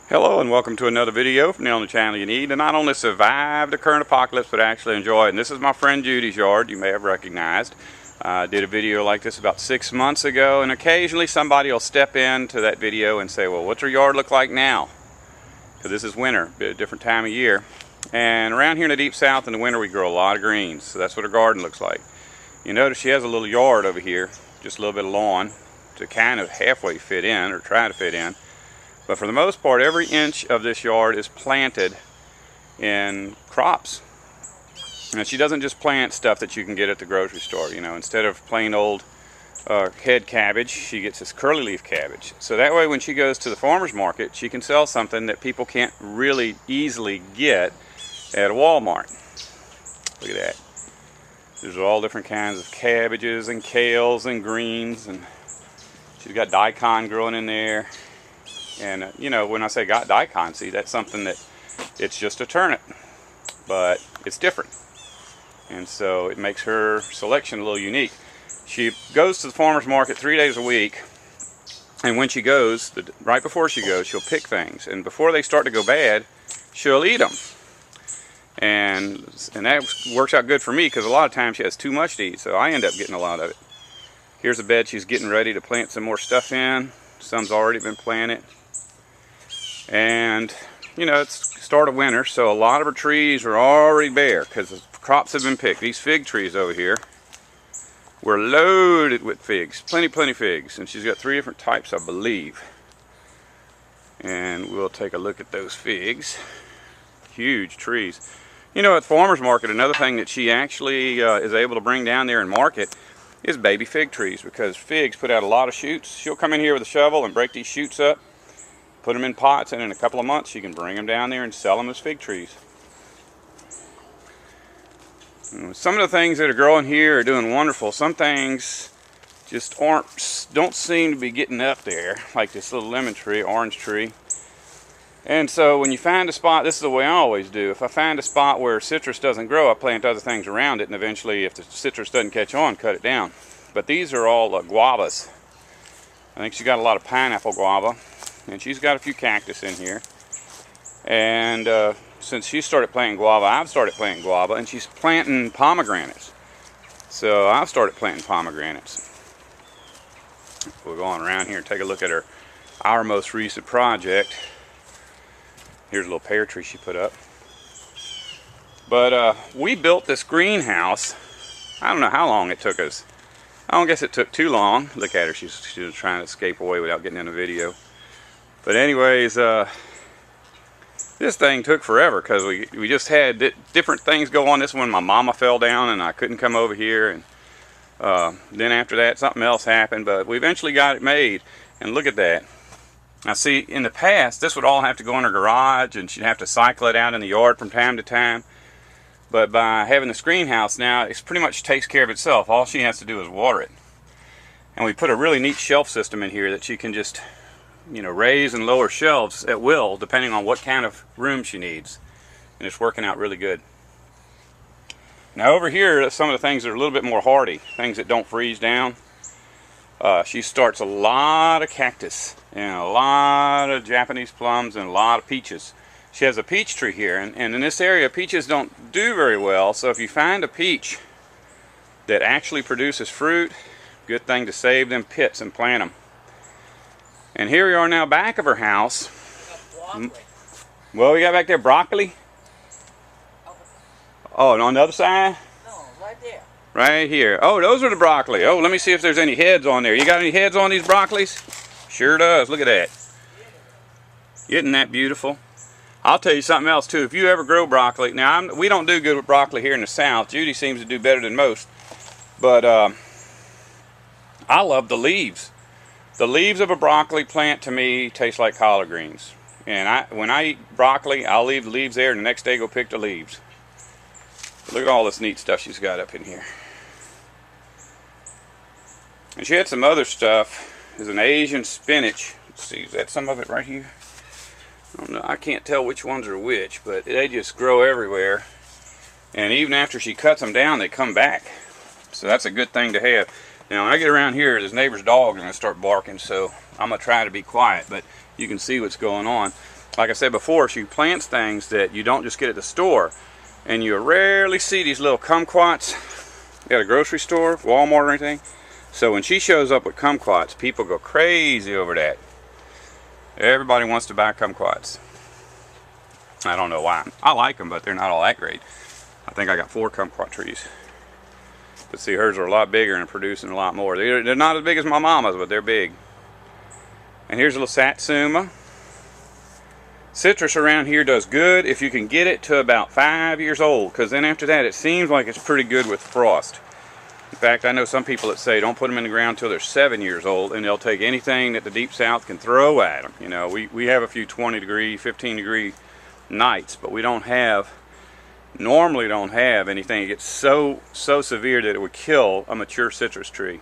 Hello and welcome to another video from the only channel you need to not only survive the current apocalypse but actually enjoy it. And this is my friend Judy's yard, you may have recognized. I did a video like this about 6 months ago, and occasionally somebody will step into that video and say, well, what's her yard look like now? Because this is winter, a different time of year. And around here in the deep south in the winter we grow a lot of greens, so that's what her garden looks like. You notice she has a little yard over here, just a little bit of lawn to kind of halfway fit in, or try to fit in. But for the most part, every inch of this yard is planted in crops. And she doesn't just plant stuff that you can get at the grocery store. You know, instead of plain old head cabbage, she gets this curly leaf cabbage. So that way when she goes to the farmer's market, she can sell something that people can't really easily get at a Walmart. Look at that. There's all different kinds of cabbages and kales and greens, and she's got daikon growing in there. And you know, when I say got daikon, see, that's something that it's just a turnip, but it's different. And so it makes her selection a little unique. She goes to the farmer's market 3 days a week, and when she goes, right before she goes, she'll pick things. And before they start to go bad, she'll eat them. And that works out good for me, because a lot of times she has too much to eat, so I end up getting a lot of it. Here's a bed she's getting ready to plant some more stuff in. Some's already been planted. And you know, it's the start of winter, so a lot of her trees are already bare because the crops have been picked. These fig trees over here were loaded with figs, plenty figs, and she's got 3 different types, I believe. And we'll take a look at those figs. Huge trees. You know, at the farmer's market, another thing that she actually is able to bring down there and market is baby fig trees, because figs put out a lot of shoots. She'll come in here with a shovel and break these shoots up, put them in pots, and in a couple of months you can bring them down there and sell them as fig trees. Some of the things that are growing here are doing wonderful. Some things just don't seem to be getting up there, like this little lemon tree, orange tree. And so when you find a spot, this is the way I always do. If I find a spot where citrus doesn't grow, I plant other things around it, and eventually if the citrus doesn't catch on, cut it down. But these are all guavas. I think she's got a lot of pineapple guava. And she's got a few cactus in here. And since she started planting guava, I've started planting guava, and she's planting pomegranates. So I've started planting pomegranates. We'll go on around here and take a look at our most recent project. Here's a little pear tree she put up. But we built this greenhouse. I don't know how long it took us. I don't guess it took too long. Look at her, she's trying to escape away without getting in the video. But anyways, this thing took forever because we just had different things go on. This one, my mama fell down and I couldn't come over here. And then after that, something else happened. But we eventually got it made. And look at that. Now see, in the past, this would all have to go in her garage, and she'd have to cycle it out in the yard from time to time. But by having this greenhouse now, it pretty much takes care of itself. All she has to do is water it. And we put a really neat shelf system in here that she can just, you know, raise and lower shelves at will depending on what kind of room she needs, and it's working out really good. Now over here are some of the things that are a little bit more hardy, things that don't freeze down. She starts a lot of cactus and a lot of Japanese plums and a lot of peaches. She has a peach tree here, and in this area peaches don't do very well, so if you find a peach that actually produces fruit, good thing to save them pits and plant them. And here we are now back of her house. Well, we got back there broccoli. Oh, and on the other side? No, right there. Right here. Oh, those are the broccoli. Oh, let me see if there's any heads on there. You got any heads on these broccolis? Sure does. Look at that. Isn't that beautiful? I'll tell you something else too. If you ever grow broccoli, now we don't do good with broccoli here in the South. Judy seems to do better than most. But I love the leaves. The leaves of a broccoli plant to me taste like collard greens. And when I eat broccoli, I'll leave the leaves there and the next day go pick the leaves. Look at all this neat stuff she's got up in here. And she had some other stuff. There's an Asian spinach. Let's see, is that some of it right here? I don't know. I can't tell which ones are which, but they just grow everywhere. And even after she cuts them down, they come back. So that's a good thing to have. Now when I get around here, this neighbor's dog is going to start barking, so I'm going to try to be quiet, but you can see what's going on. like I said before, she plants things that you don't just get at the store. And you rarely see these little kumquats at a grocery store, Walmart or anything. So when she shows up with kumquats, people go crazy over that. Everybody wants to buy kumquats. I don't know why. I like them, but they're not all that great. I think I got 4 kumquat trees. But see, hers are a lot bigger and producing a lot more. They're not as big as my mama's, but they're big. And here's a little satsuma. Citrus around here does good if you can get it to about 5 years old, because then after that it seems like it's pretty good with frost. In fact, I know some people that say don't put them in the ground till they're 7 years old, and they'll take anything that the deep south can throw at them. You know, we have a few 20 degree, 15 degree nights, but we normally don't have anything that gets so severe that it would kill a mature citrus tree.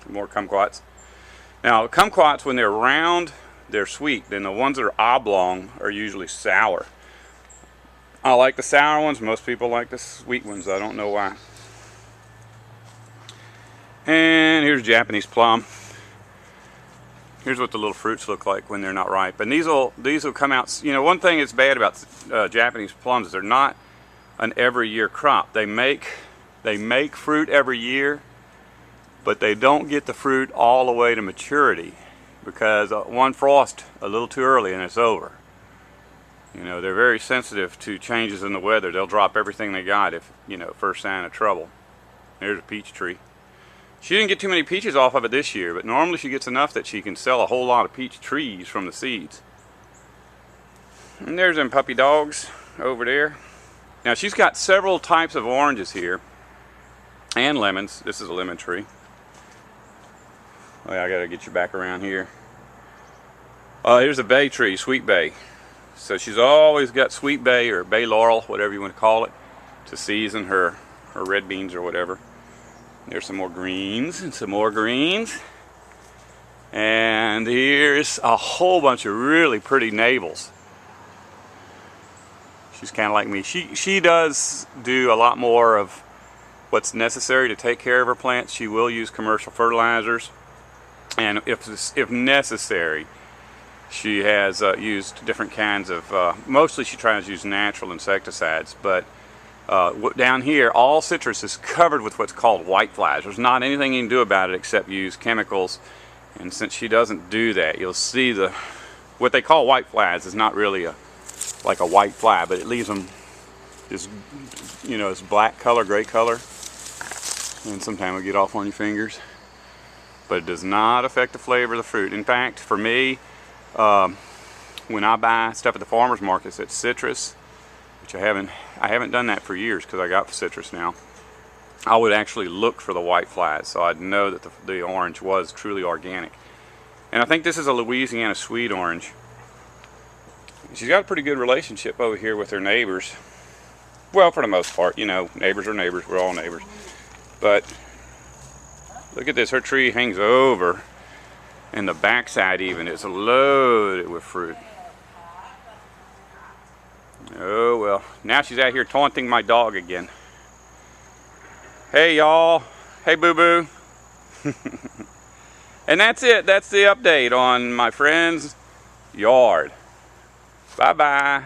More kumquats. Now, kumquats, when they're round, they're sweet. Then the ones that are oblong are usually sour. I like the sour ones. Most people like the sweet ones. I don't know why. And here's Japanese plum. Here's what the little fruits look like when they're not ripe. And these will come out. You know, one thing that's bad about Japanese plums is they're not an every year crop. They make fruit every year, but they don't get the fruit all the way to maturity, because one frost a little too early and it's over. You know, they're very sensitive to changes in the weather. They'll drop everything they got if, you know, first sign of trouble. There's a peach tree. She didn't get too many peaches off of it this year, but normally she gets enough that she can sell a whole lot of peach trees from the seeds. And there's them puppy dogs over there. Now she's got several types of oranges here and lemons. This is a lemon tree. Oh, yeah, I gotta get you back around here. Here's a bay tree, sweet bay. So she's always got sweet bay or bay laurel, whatever you want to call it, to season her red beans or whatever. There's some more greens and some more greens. And here's a whole bunch of really pretty navels. She's kind of like me. She does do a lot more of what's necessary to take care of her plants. She will use commercial fertilizers. And if necessary, she has used different kinds of, mostly she tries to use natural insecticides, but down here all citrus is covered with what's called whiteflies. There's not anything you can do about it except use chemicals, and since she doesn't do that, you'll see what they call whiteflies is not really like a white fly, but it leaves them this, you know, this black color, gray color, and sometimes it'll get off on your fingers. But it does not affect the flavor of the fruit. In fact, for me, when I buy stuff at the farmers markets that's citrus, which I haven't done that for years because I got citrus now, I would actually look for the white flies so I'd know that the orange was truly organic. And I think this is a Louisiana sweet orange. She's got a pretty good relationship over here with her neighbors. Well, for the most part, you know, neighbors are neighbors. We're all neighbors. But look at this, her tree hangs over, and the backside even is loaded with fruit. Oh well, now she's out here taunting my dog again. Hey y'all, hey boo boo. And that's it, that's the update on my friend's yard. Bye bye.